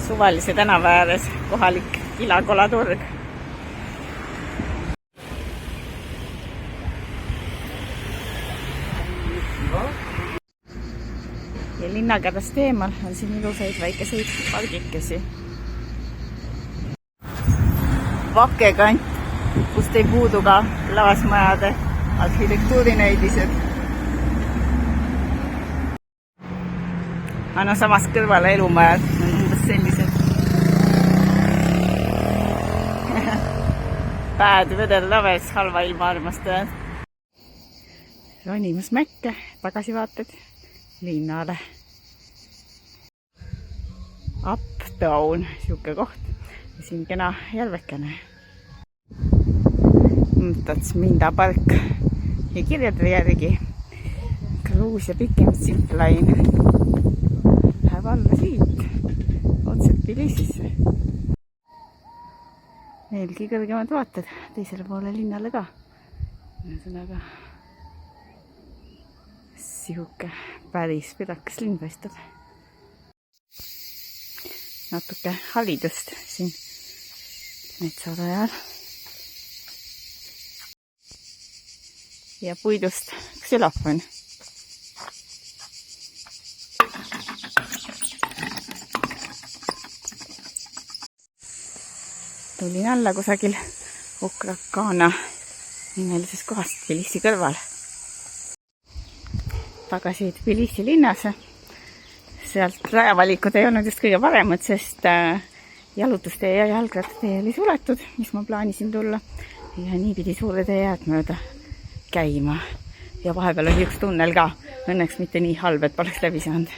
suvalise tänava ääres kohalik kilakolaturg. Ja linnakärdest eemal on siin ilusaid väikeseid pargikesi. Vakekant, kust ei puudu ka lavasmajade arhitektuurinäidised. Aga samas kõrvale elumajad on umbes sellised. Pääd vedel laves halva ilma armastajad. Ronimas mäkke, tagasivaated linnale. Uptown, siuke koht. Ja siin kena järvekene. Tats Minda park. Ja kirjade järgi kruus ja pikem zipline läheb alla siit otse Tbilisisse. Veelgi kõrgemad vaated teisele poole linnale ka. Ühesõnaga sihuke päris pidakas linn paistab. Natuke halidust siin metsade ajal. Ja puidust ksilofon. Tulin alla kusagil Ukrakana nimelises kohast Tbilisi kõrval. Tagasi Tbilisi linnas. Sealt rajavalikud ei olnud just kõige paremad, sest jalutustee ja jalgrattatee oli suletud, mis ma plaanisin tulla. Ja nii pidi suure tee jääd mööda käima. Ja vahepeal oli üks tunnel ka. Õnneks mitte nii halb, et poleks läbi saanud.